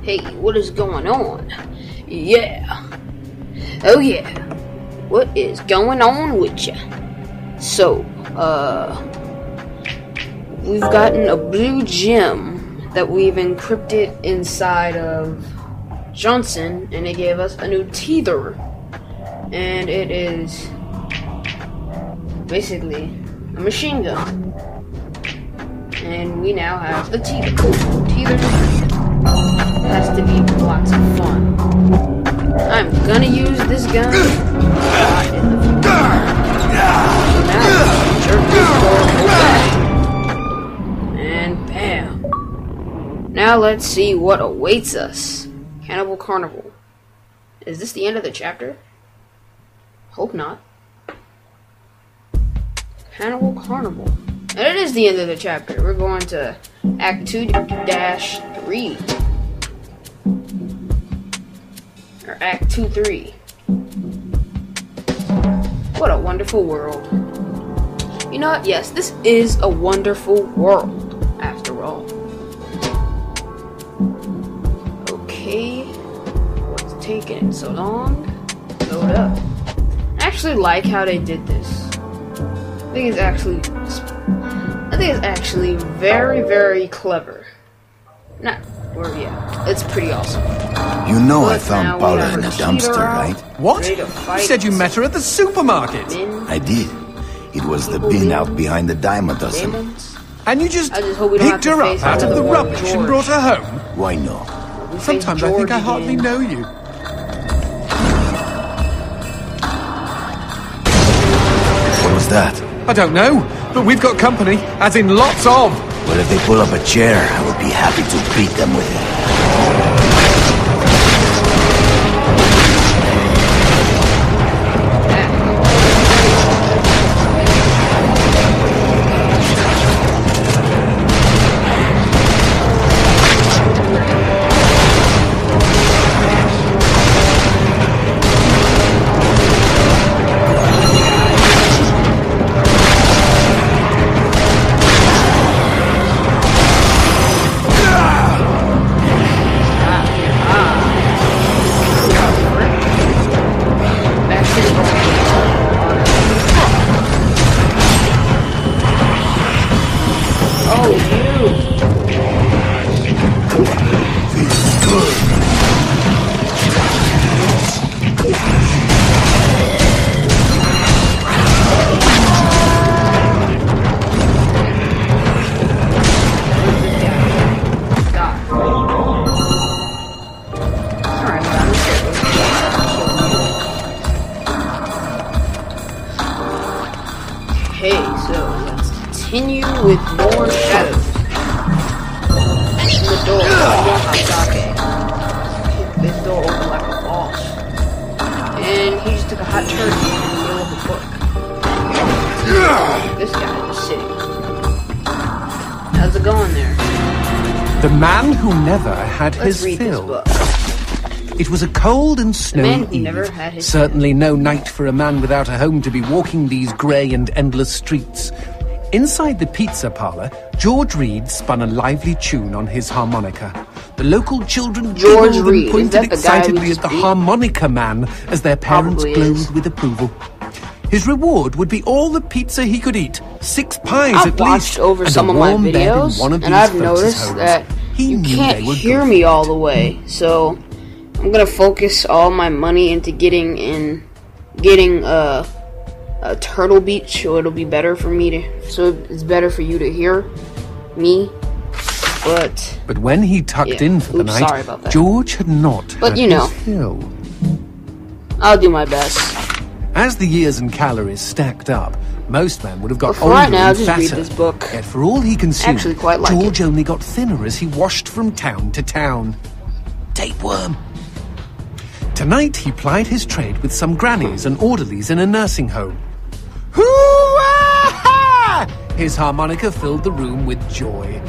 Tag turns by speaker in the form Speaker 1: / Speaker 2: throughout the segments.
Speaker 1: Hey, what is going on? Yeah. Oh yeah. What is going on with ya? So, we've gotten a blue gem that we've encrypted inside of Johnson, and it gave us a new teether. And it is basically a machine gun. And we now have the teether. Teether has to be lots of fun. I'm gonna use this gun in the future. So now, jerk this door open. And bam. Now let's see what awaits us. Cannibal Carnival. Is this the end of the chapter? Hope not. Cannibal Carnival. And it is the end of the chapter. We're going to Act 2-3. Or Act 2-3. What a wonderful world. You know what? Yes, this is a wonderful world, after all. Okay. What's taking so long? Load up. I actually like how they did this. I think it's actually very, very clever. It's pretty awesome.
Speaker 2: You know I found Paula in a dumpster, right?
Speaker 3: What? You said you met her at the supermarket.
Speaker 2: I did. It was the bin out behind the dime a dozen.
Speaker 3: And you just picked her up out of the rubbish and brought her home?
Speaker 2: Why not?
Speaker 3: Sometimes I think I hardly know you.
Speaker 2: What was that?
Speaker 3: I don't know, but we've got company, as in lots of.
Speaker 2: Well, if they pull up a chair, I would be happy to beat them with it.
Speaker 1: Continue with more shadows. In the door, kick this door open like a boss. And he just took a hot turkey in the middle of the book. This guy is sitting. How's it going there?
Speaker 3: The man who never had his fill. It was a cold and snowy eve. Certainly no night for a man without a home to be walking these grey and endless streets. Inside the pizza parlour, George Reed spun a lively tune on his harmonica. The local children giggled and pointed excitedly at the harmonica man as their parents glowed with approval. His reward would be all the pizza he could eat, 6 pies at least,
Speaker 1: watched over some of my videos, and I've noticed that you can't hear me all the way, so I'm gonna focus all my money into getting a Turtle Beach, so it'll be better for me to, so it's better for you to hear me. But
Speaker 3: when he tucked in for the night, George had not.
Speaker 1: But you know, I'll do my best.
Speaker 3: As the years and calories stacked up, most men would have got older
Speaker 1: right now,
Speaker 3: and
Speaker 1: just
Speaker 3: fatter.
Speaker 1: read this book.
Speaker 3: Yet for all he consumed,
Speaker 1: actually quite like
Speaker 3: George only got thinner as he washed from town to town. Tapeworm. Tonight he plied his trade with some grannies and orderlies in a nursing home. Hoo-ah! His harmonica filled the room with joy.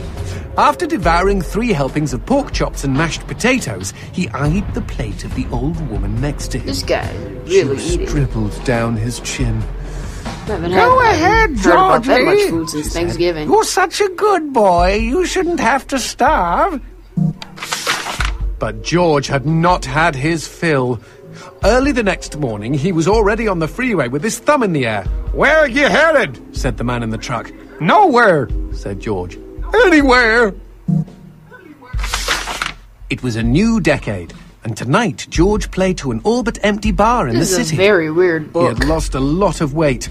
Speaker 3: After devouring 3 helpings of pork chops and mashed potatoes, he eyed the plate of the old woman next to him.
Speaker 1: This guy really eating.
Speaker 3: Dribbled down his chin.
Speaker 1: Go ahead, Georgie. That much food since Thanksgiving.
Speaker 3: You're such a good boy. You shouldn't have to starve. But George had not had his fill. Early the next morning, he was already on the freeway with his thumb in the air. "Where are you headed?" said the man in the truck. "Nowhere," said George. "Anywhere." It was a new decade, and tonight George played to an all-but-empty bar in the city.
Speaker 1: This is a very weird book.
Speaker 3: He had lost a lot of weight.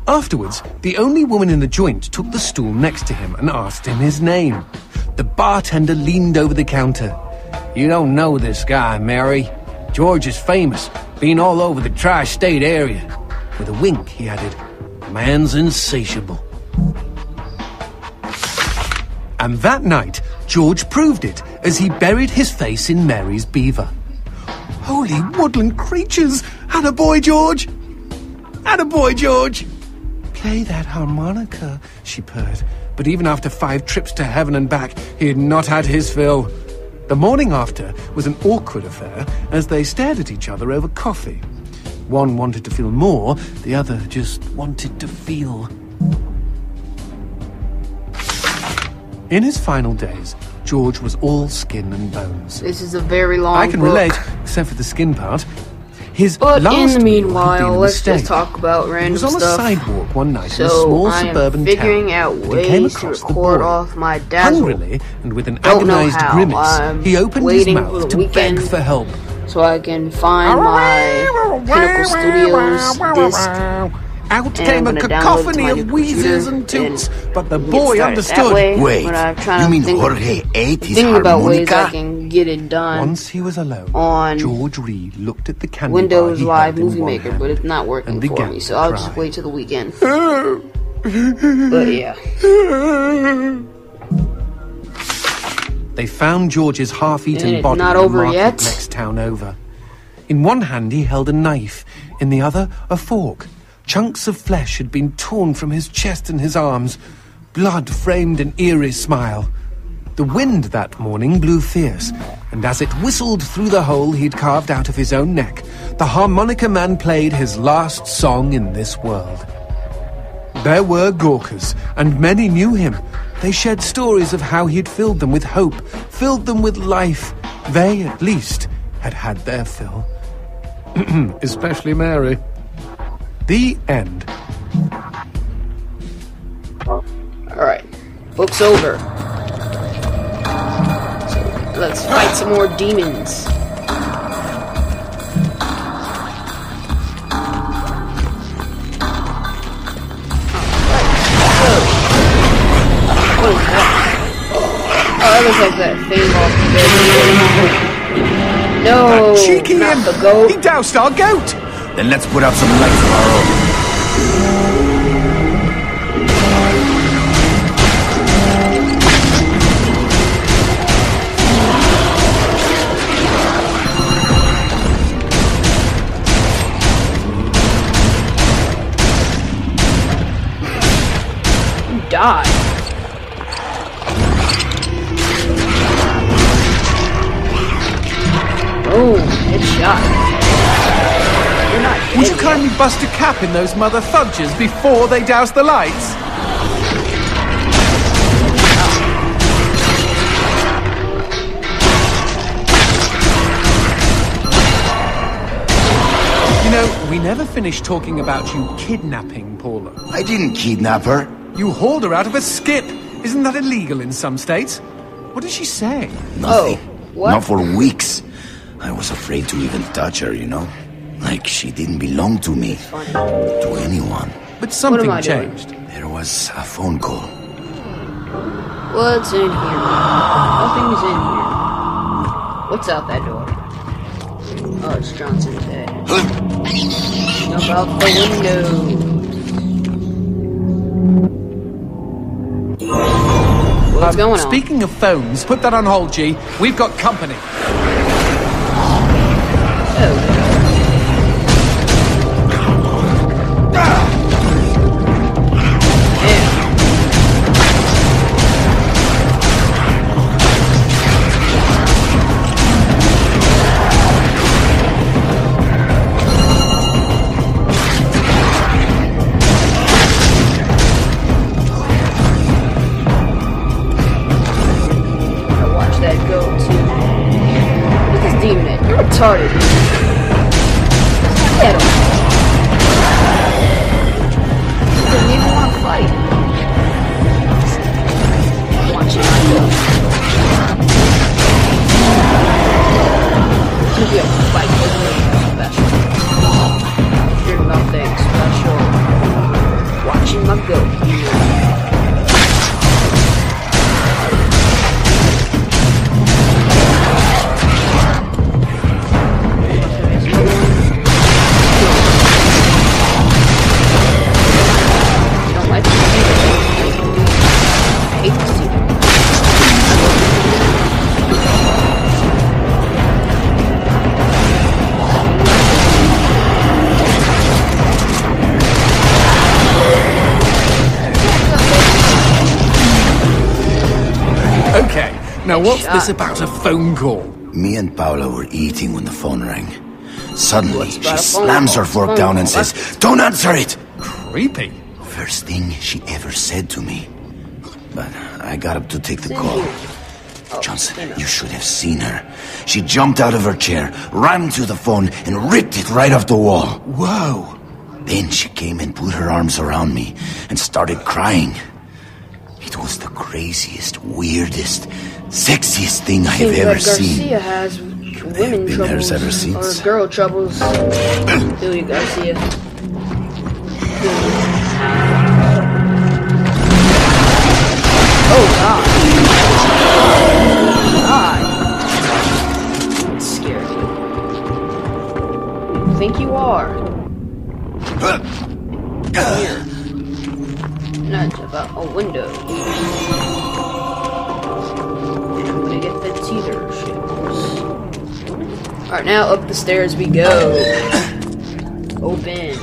Speaker 3: Afterwards, the only woman in the joint took the stool next to him and asked him his name. The bartender leaned over the counter. "You don't know this guy, Mary. George is famous, been all over the tri-state area." With a wink, he added, "Man's insatiable." And that night, George proved it as he buried his face in Mary's beaver. "Holy woodland creatures! Attaboy, George! Attaboy, George!" "Play that harmonica," she purred. But even after 5 trips to heaven and back, he had not had his fill. The morning after was an awkward affair as they stared at each other over coffee. One wanted to feel more, the other just wanted to feel. In his final days, George was all skin and bones.
Speaker 1: This is a very long
Speaker 3: I can
Speaker 1: book.
Speaker 3: relate, except for the skin part. His
Speaker 1: But
Speaker 3: last
Speaker 1: in the
Speaker 3: meal had been
Speaker 1: meanwhile,
Speaker 3: a
Speaker 1: let's
Speaker 3: mistake.
Speaker 1: just talk about
Speaker 3: He
Speaker 1: random
Speaker 3: was on
Speaker 1: stuff.
Speaker 3: a sidewalk one night in a
Speaker 1: So
Speaker 3: small
Speaker 1: I am
Speaker 3: suburban
Speaker 1: figuring
Speaker 3: town.
Speaker 1: out
Speaker 3: and he came
Speaker 1: ways to
Speaker 3: across the
Speaker 1: record
Speaker 3: boy.
Speaker 1: off my dazzle.
Speaker 3: Hungrily and with an
Speaker 1: Don't know
Speaker 3: agonized
Speaker 1: how.
Speaker 3: grimace,
Speaker 1: I'm
Speaker 3: he opened his
Speaker 1: waiting for
Speaker 3: mouth
Speaker 1: the
Speaker 3: to beg
Speaker 1: weekend.
Speaker 3: for help.
Speaker 1: So I can find my Pinnacle Studios disc.
Speaker 3: Out
Speaker 1: And
Speaker 3: came a
Speaker 1: I'm gonna download it to
Speaker 3: cacophony
Speaker 1: my
Speaker 3: of
Speaker 1: new
Speaker 3: wheezes
Speaker 1: computer
Speaker 3: and toots,
Speaker 1: and
Speaker 3: but the
Speaker 1: get
Speaker 3: boy
Speaker 1: started
Speaker 3: understood.
Speaker 1: that way.
Speaker 2: Wait,
Speaker 1: But I'm trying
Speaker 2: you
Speaker 1: to
Speaker 2: mean
Speaker 1: think,
Speaker 2: Jorge ate his
Speaker 1: thinking about ways I
Speaker 2: harmonica?
Speaker 1: can get it done
Speaker 3: Once he was alone,
Speaker 1: on
Speaker 3: George Reed looked at the candy
Speaker 1: Windows
Speaker 3: bar he
Speaker 1: Live
Speaker 3: held in
Speaker 1: Movie
Speaker 3: one
Speaker 1: Maker,
Speaker 3: hand
Speaker 1: but it's not
Speaker 3: and
Speaker 1: working for
Speaker 3: began
Speaker 1: me,
Speaker 3: to
Speaker 1: so I'll
Speaker 3: cry.
Speaker 1: just wait till the weekend. But yeah.
Speaker 3: They found George's
Speaker 1: And
Speaker 3: half-eaten
Speaker 1: it's
Speaker 3: body
Speaker 1: not
Speaker 3: in the
Speaker 1: over
Speaker 3: market
Speaker 1: yet?
Speaker 3: next town over. In one hand he held a knife, in the other a fork. Chunks of flesh had been torn from his chest and his arms. Blood framed an eerie smile. The wind that morning blew fierce, and as it whistled through the hole he'd carved out of his own neck, the harmonica man played his last song in this world. There were Gawkers, and many knew him. They shared stories of how he'd filled them with hope, filled them with life. They, at least, had had their fill. Especially Mary. The end.
Speaker 1: Alright. Book's over. So let's fight some more demons. What is that? Oh, that looks like that thing off the bed. No,
Speaker 3: Cheeky
Speaker 1: not
Speaker 3: him!
Speaker 1: the goat.
Speaker 3: He doused our goat!
Speaker 2: Then let's put out some lights of our own.
Speaker 1: You died. Oh, headshot. You're not dead
Speaker 3: Would you
Speaker 1: yet.
Speaker 3: kindly bust a cap in those mother fudges before they douse the lights? You know, we never finished talking about you kidnapping Paula.
Speaker 2: I didn't kidnap her.
Speaker 3: You hauled her out of a skip. Isn't that illegal in some states? What did she say?
Speaker 2: Nothing.
Speaker 1: what?
Speaker 2: Not for weeks. I was afraid to even touch her, you know? Like she didn't belong to me.
Speaker 1: Funny.
Speaker 2: To anyone.
Speaker 3: But something
Speaker 1: I doing?
Speaker 3: changed.
Speaker 2: There was a phone call.
Speaker 1: What's in here? Nothing's in here. What's out that door? Oh, it's Johnson's head. Jump out the window. What's going on?
Speaker 3: Speaking of phones, put that on hold, G. We've got company.
Speaker 1: Oh. Watch that go too. retarded. Get him. He doesn't even want to fight. Watch it go. It's gonna be a fight with me special. You're nothing special. Watching my go.
Speaker 3: Okay, now what's this about a phone call?
Speaker 2: Me and Paula were eating when the phone rang. Suddenly, she slams her fork down and says, "Don't answer it!"
Speaker 3: Creepy.
Speaker 2: First thing she ever said to me. But I got up to take the call. Johnson, you should have seen her. She jumped out of her chair, ran to the phone, and ripped it right off the wall.
Speaker 3: Whoa.
Speaker 2: Then she came and put her arms around me and started crying. It was the craziest, weirdest, sexiest thing I have ever seen.
Speaker 1: Garcia has women
Speaker 2: been
Speaker 1: troubles
Speaker 2: ever since.
Speaker 1: or girl troubles. Billy Garcia. Oh God! God! That scared you. Who do you think you are? Here. Not about a window. And I'm gonna get the teeter ships. Alright, now up the stairs we go. Open.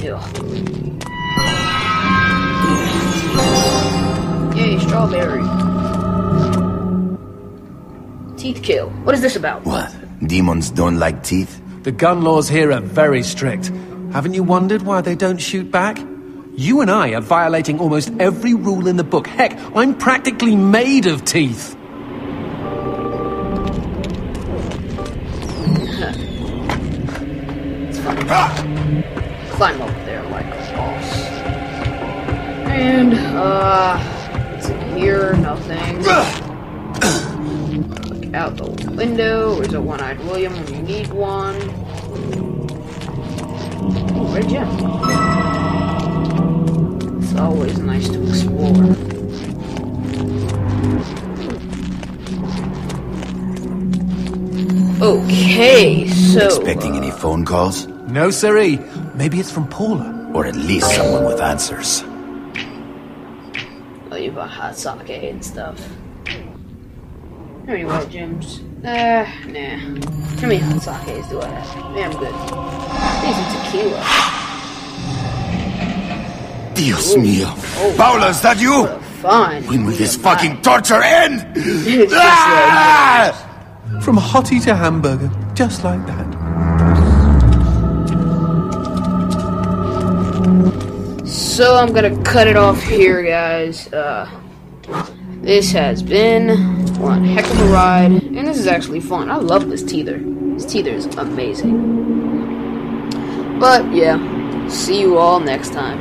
Speaker 1: Ugh. Yay, strawberry. Teeth kill. What is this about?
Speaker 2: What? Demons don't like teeth?
Speaker 3: The gun laws here are very strict. Haven't you wondered why they don't shoot back? You and I are violating almost every rule in the book. Heck, I'm practically made of teeth.
Speaker 1: It's funny. Climb up there like a boss. And, what's in here? Nothing. Look out the window. Where's a one-eyed William when you need one? Oh, red gem. It's always nice to explore. Okay, so...
Speaker 2: Expecting any phone calls?
Speaker 3: No, siree. Maybe it's from Paula.
Speaker 2: Or at least someone with answers.
Speaker 1: Oh, you bought hot sake and stuff. How many white gems? Nah. How many hot sakes do I have? Yeah, I'm good. These are tequila.
Speaker 2: Dios mío. Oh, Paula, is that you?
Speaker 1: Fine.
Speaker 2: When will this fucking torture end?
Speaker 1: It's just
Speaker 3: From hottie to hamburger, just like that.
Speaker 1: So I'm gonna cut it off here, guys. This has been one heck of a ride, and this is actually fun. I love this teether. This teether is amazing. But yeah, see you all next time.